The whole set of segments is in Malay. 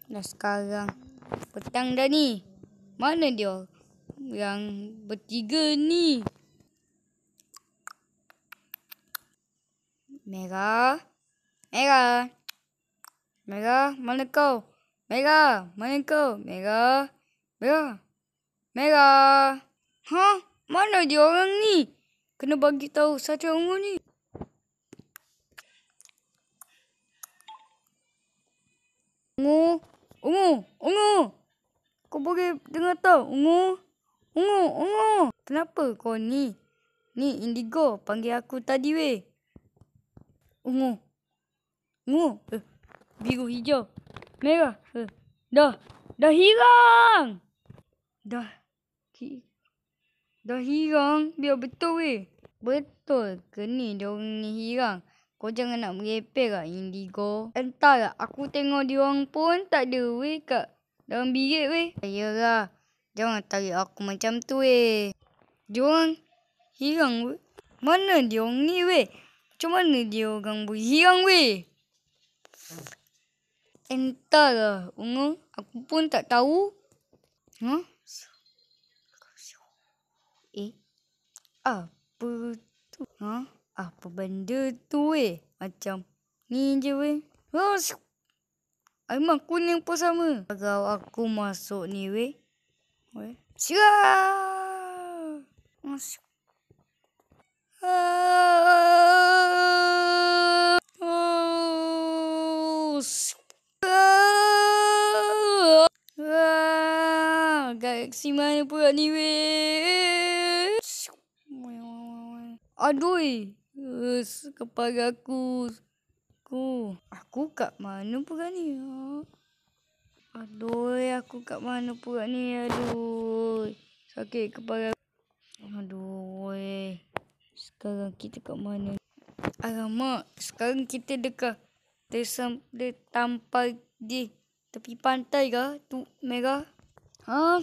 Dah sekarang petang dah ni. Mana dia yang bertiga ni? Merah. Merah. Merah, mana kau? Merah, mana kau? Merah. Merah. Merah. Hah? Mana dia orang ni? Kena bagi tahu Satria Ungu ni. Ungu. Ungu. Ungu. Kau boleh dengar tak? Ungu. Ungu. Ungu. Kenapa kau ni? Ni Indigo panggil aku tadi weh. Ungu. Ungu. Biru, hijau, merah. Dah hilang. Dah hilang. Biar betul weh. Betul ke ni dia orang ni hilang? Kau jangan nak merepek lah Indigo. Entahlah aku tengok dia orang pun tak ada weh kat dalam bilik weh. Ayolah. Jangan tarik aku macam tu weh. Dia orang hilang weh. Mana dia orang ni weh? Macam mana dia orang boleh hilang weh? Entahlah Ungu. Aku pun tak tahu. Huh? Apa tu? Apa benda tu weh? Macam ni je weh. Memang kuning pun sama. Kalau aku masuk ni weh. Siap. Masuk. Galaksi mana pula ni weh? Aduh. Kepala aku. Aku kat mana pula ni? Aduh, aku kat mana pula ni? Aduh. Sakit kepala. Aduh. Sekarang kita kat mana? Alamak, sekarang kita dekat tertampal di tepi pantai ke? Tu merah.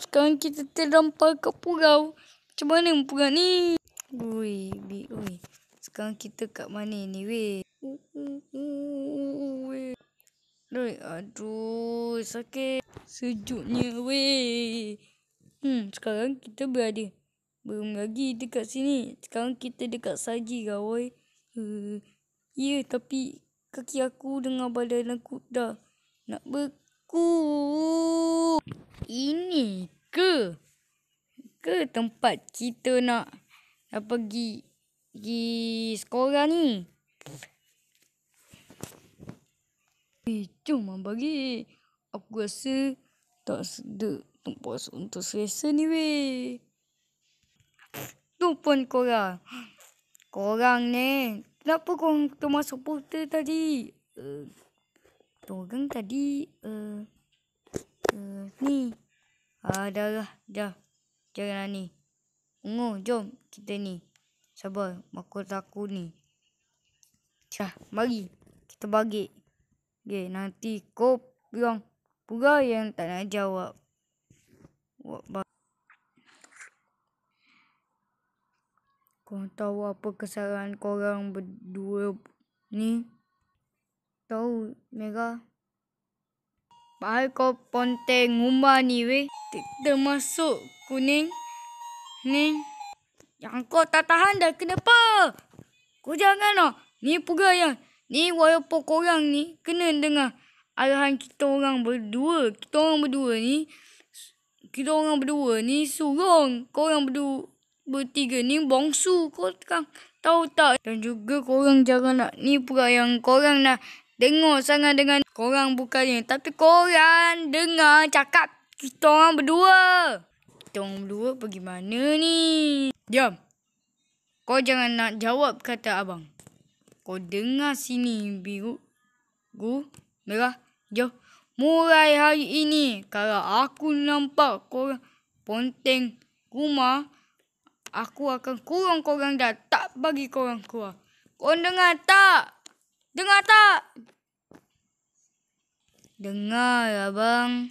Sekarang kita terdampar ke pulau. Macam mana pula ni? Ui. Sekarang kita kat mana ni weh? Aduh, sakit. Sejuknya weh. Sekarang kita berada. Belum lagi dekat sini. Sekarang kita dekat Saji lah weh. Ya, tapi kaki aku dengan badan aku dah nak beku. Ini ke tempat kita nak pergi sekolah ni? Jom bagi. Aku rasa tak sedap tempat untuk selesa ni weh. Tu pun korang. Korang ni. Kenapa korang termasuk portal tadi? Korang tadi. Ni. Dah. Jangan ni. Ungu, jom kita ni. Sabar, mahkota aku ni. Mari. Kita bagi. Okay, nanti kau bilang pula yang tak nak jawab. Kau tahu apa kesalahan korang berdua ni? Tahu, Merah? Bahal kau ponteng rumah ni weh. Termasuk kuning. Ni. Yang kau tak tahan dah. Kenapa? Kau jangan lah. Ni pula yang. Ni walaupun korang ni kena dengar arahan kita orang berdua. Kita orang berdua ni sulung. Korang bertiga ni bongsu. Kau tahu tak? Dan juga korang jangan nak. Ni pula yang korang nak dengar sangat dengan korang bukannya. Tapi korang dengar cakap kita orang berdua. Kita orang berdua pergi mana ni? Diam. Kau jangan nak jawab kata abang. Kau dengar sini biru, merah, hijau. Mulai hari ini kalau aku nampak korang ponteng rumah, aku akan kurung korang dah. Tak bagi korang keluar. Kau dengar tak? Dengar tak? Dengar abang.